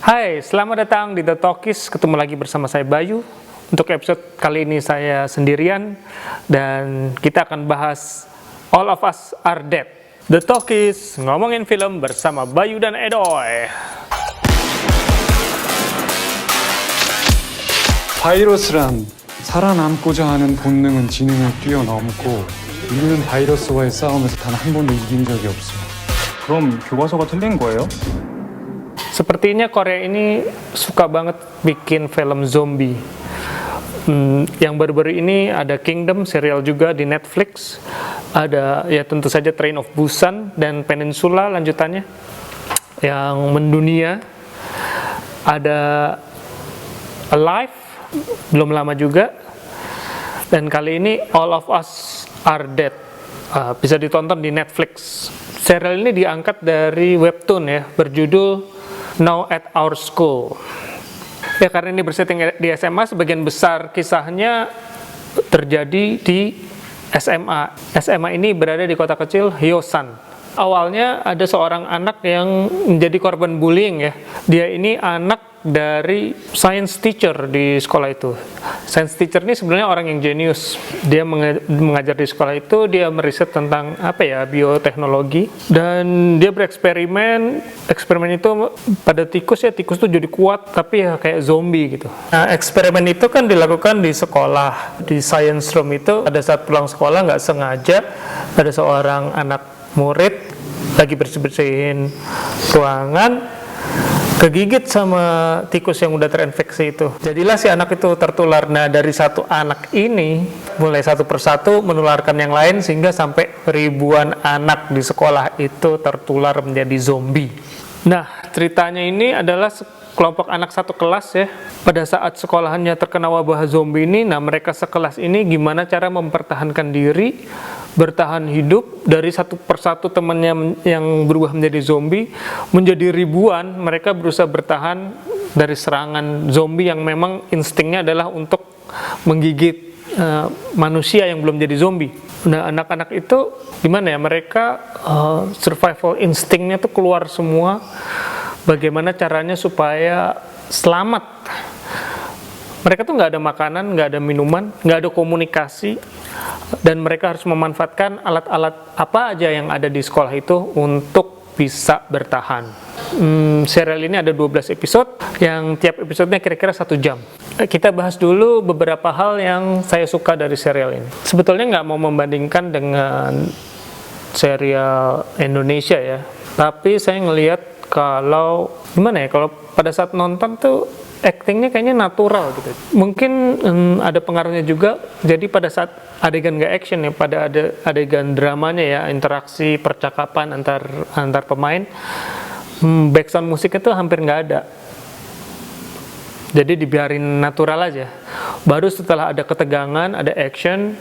Hai, selamat datang di The Talkies. Ketemu lagi bersama saya Bayu. Untuk episode kali ini saya sendirian dan kita akan bahas All of Us Are Dead. The Talkies, ngomongin film bersama Bayu dan Edoy. 바이러스란 살아남고자 하는 본능은 지능을 뛰어넘고 인류는 바이러스와의 싸움에서 단 한 번도 이긴 적이 없어. 그럼 교과서가 틀린 거예요? Sepertinya Korea ini suka banget bikin film zombie. Yang baru-baru ini ada Kingdom, serial juga di Netflix. Ada ya tentu saja Train of Busan dan Peninsula lanjutannya yang mendunia. Ada Alive, belum lama juga. Dan kali ini All of Us Are Dead. Bisa ditonton di Netflix. Serial ini diangkat dari webtoon ya, berjudul Now at Our School. Ya karena ini bersetting di SMA, sebagian besar kisahnya terjadi di SMA. SMA ini berada di kota kecil Hyosan. Awalnya ada seorang anak yang menjadi korban bullying ya. Dia ini anak dari science teacher di sekolah itu. Science teacher ini sebenarnya orang yang jenius. Dia mengajar di sekolah itu, dia meriset tentang bioteknologi dan dia bereksperimen. Eksperimen itu pada tikus ya, tikus itu jadi kuat tapi ya kayak zombie gitu. Nah, eksperimen itu kan dilakukan di sekolah, di science room itu. Pada saat pulang sekolah nggak sengaja ada seorang anak murid lagi bersih-bersihin ruangan, kegigit sama tikus yang udah terinfeksi itu. Jadilah si anak itu tertular. Nah, dari satu anak ini mulai satu persatu menularkan yang lain sehingga sampai ribuan anak di sekolah itu tertular menjadi zombie. Nah, ceritanya ini adalah kelompok anak satu kelas ya. Pada saat sekolahannya terkena wabah zombie ini, nah mereka sekelas ini gimana cara mempertahankan diri, bertahan hidup dari satu persatu temannya yang berubah menjadi zombie, menjadi ribuan. Mereka berusaha bertahan dari serangan zombie yang memang instingnya adalah untuk menggigit manusia yang belum jadi zombie. Nah, anak-anak itu gimana ya, mereka survival instingnya tuh keluar semua. Bagaimana caranya supaya selamat. Mereka tuh nggak ada makanan, nggak ada minuman, nggak ada komunikasi, dan mereka harus memanfaatkan alat-alat apa aja yang ada di sekolah itu untuk bisa bertahan. Serial ini ada 12 episode, yang tiap episodenya kira-kira 1 jam. Kita bahas dulu beberapa hal yang saya suka dari serial ini. Sebetulnya nggak mau membandingkan dengan serial Indonesia ya, tapi saya ngelihat kalau gimana ya, kalau pada saat nonton tuh actingnya kayaknya natural gitu. Mungkin ada pengaruhnya juga. Jadi pada saat adegan gak action ya, pada ada adegan dramanya ya, interaksi percakapan antar pemain, background musik itu hampir nggak ada. Jadi dibiarin natural aja. Baru setelah ada ketegangan, ada action,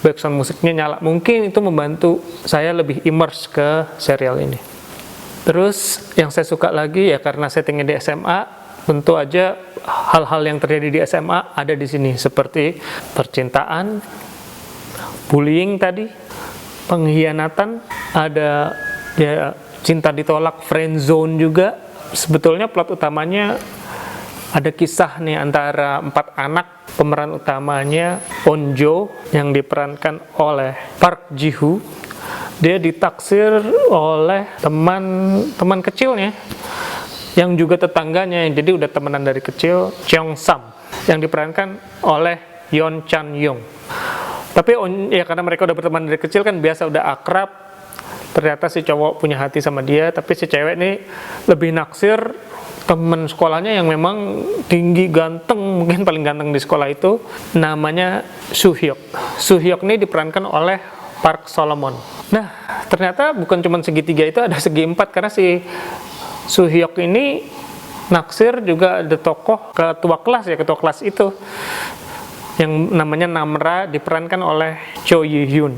background musiknya nyala. Mungkin itu membantu saya lebih immerse ke serial ini. Terus yang saya suka lagi ya, karena settingnya di SMA, tentu aja hal-hal yang terjadi di SMA ada di sini, seperti percintaan, bullying tadi, pengkhianatan, ada ya cinta ditolak, friend zone juga. Sebetulnya plot utamanya ada kisah nih antara 4 anak. Pemeran utamanya Onjo yang diperankan oleh Park Ji-hoo. Dia ditaksir oleh teman kecilnya yang juga tetangganya, yang jadi udah temenan dari kecil, Cheong Sam, yang diperankan oleh Yeon Chan Young. Tapi ya karena mereka udah berteman dari kecil kan biasa, udah akrab. Ternyata si cowok punya hati sama dia, tapi si cewek nih lebih naksir teman sekolahnya yang memang tinggi, ganteng, mungkin paling ganteng di sekolah itu, namanya Soo-hyuk. Soo-hyuk ini diperankan oleh Park Solomon. Nah, ternyata bukan cuma segitiga itu, ada segi 4, karena si Soo-hyuk ini naksir juga ada tokoh ketua kelas itu yang namanya Namra, diperankan oleh Cho Yi-hyun.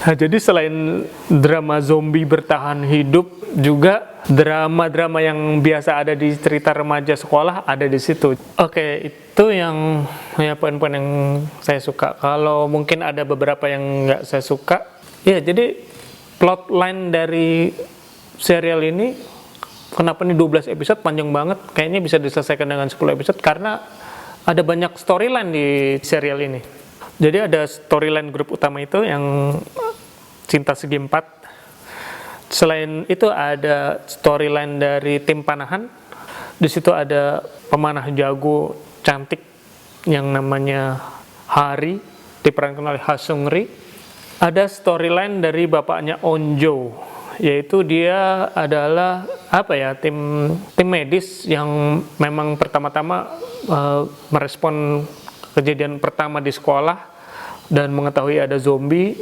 Nah, jadi selain drama zombie bertahan hidup, juga drama-drama yang biasa ada di cerita remaja sekolah ada di situ. Oke, itu yang ya poin-poin yang saya suka. Kalau mungkin ada beberapa yang nggak saya suka, ya jadi plotline dari serial ini kenapa ini 12 episode panjang banget, kayaknya bisa diselesaikan dengan 10 episode karena ada banyak storyline di serial ini. Jadi ada storyline grup utama itu yang cinta segi 4. Selain itu ada storyline dari tim panahan. Di situ ada pemanah jago cantik yang namanya Hari, diperankan oleh Ha Seung-ri. Ada storyline dari bapaknya Onjo, yaitu dia adalah tim medis yang memang pertama-tama merespon kejadian pertama di sekolah dan mengetahui ada zombie.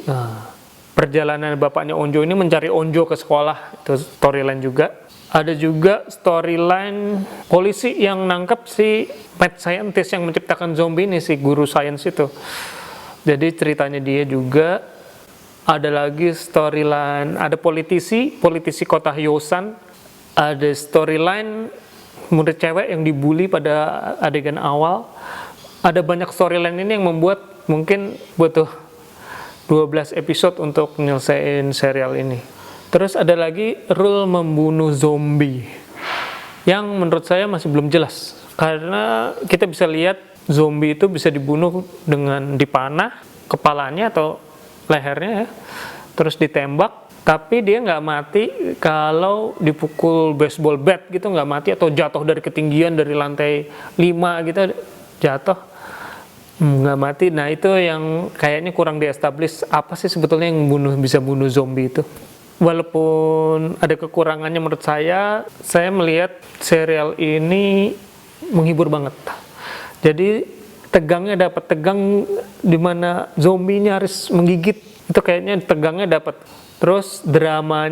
Perjalanan bapaknya Onjo ini mencari Onjo ke sekolah, itu storyline juga. Ada juga storyline polisi yang nangkep si mad scientist yang menciptakan zombie ini, si guru sains itu. Jadi ceritanya dia juga. Ada lagi storyline, ada politisi kota Hyosan. Ada storyline murid cewek yang dibully pada adegan awal. Ada banyak storyline ini yang membuat mungkin butuh 12 episode untuk menyelesaikan serial ini. Terus ada lagi rule membunuh zombie yang menurut saya masih belum jelas. Karena kita bisa lihat zombie itu bisa dibunuh dengan dipanah kepalanya atau lehernya ya, terus ditembak, tapi dia nggak mati kalau dipukul baseball bat gitu, nggak mati, atau jatuh dari ketinggian dari lantai 5 gitu jatuh nggak mati. Nah itu yang kayaknya kurang di-establish, apa sih sebetulnya yang bisa bunuh zombie itu. Walaupun ada kekurangannya menurut saya melihat serial ini menghibur banget. Jadi tegangnya dapat, tegang dimana zombie nyaris menggigit, itu kayaknya tegangnya dapat. Terus drama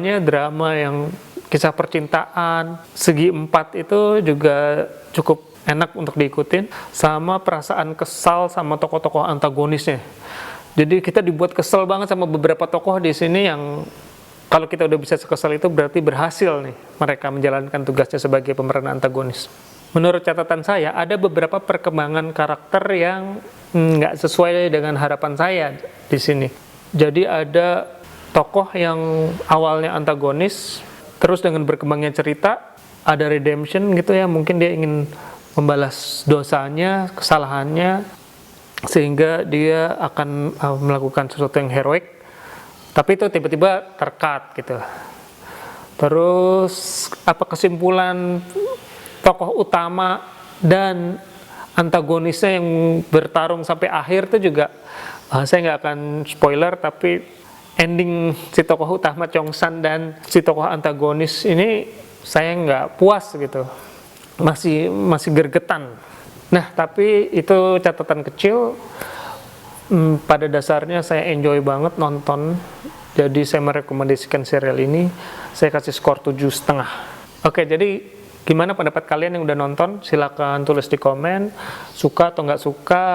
yang kisah percintaan segi 4 itu juga cukup enak untuk diikutin, sama perasaan kesal sama tokoh-tokoh antagonisnya. Jadi kita dibuat kesel banget sama beberapa tokoh di sini yang kalau kita udah bisa sekesal itu berarti berhasil nih mereka menjalankan tugasnya sebagai pemeran antagonis. Menurut catatan saya, ada beberapa perkembangan karakter yang nggak sesuai dengan harapan saya di sini. Jadi ada tokoh yang awalnya antagonis, terus dengan berkembangnya cerita, ada redemption gitu ya, mungkin dia ingin membalas dosanya, kesalahannya, sehingga dia akan melakukan sesuatu yang heroik, tapi itu tiba-tiba terkat gitu. Terus apa kesimpulan tokoh utama dan antagonisnya yang bertarung sampai akhir itu juga saya nggak akan spoiler, tapi ending si tokoh utama Chong-san dan si tokoh antagonis ini saya nggak puas gitu, masih gergetan. Nah tapi itu catatan kecil. Pada dasarnya saya enjoy banget nonton, jadi saya merekomendasikan serial ini. Saya kasih skor 7,5. Oke, jadi gimana pendapat kalian yang udah nonton? Silakan tulis di komen, suka atau nggak suka.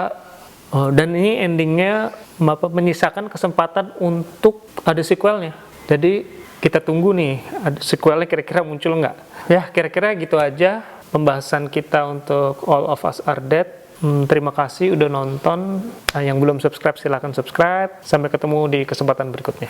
Dan ini endingnya menyisakan kesempatan untuk ada sequelnya. Jadi kita tunggu nih, ada sequelnya kira-kira muncul nggak? Ya kira-kira gitu aja pembahasan kita untuk All of Us Are Dead. Terima kasih udah nonton. Yang belum subscribe silakan subscribe. Sampai ketemu di kesempatan berikutnya.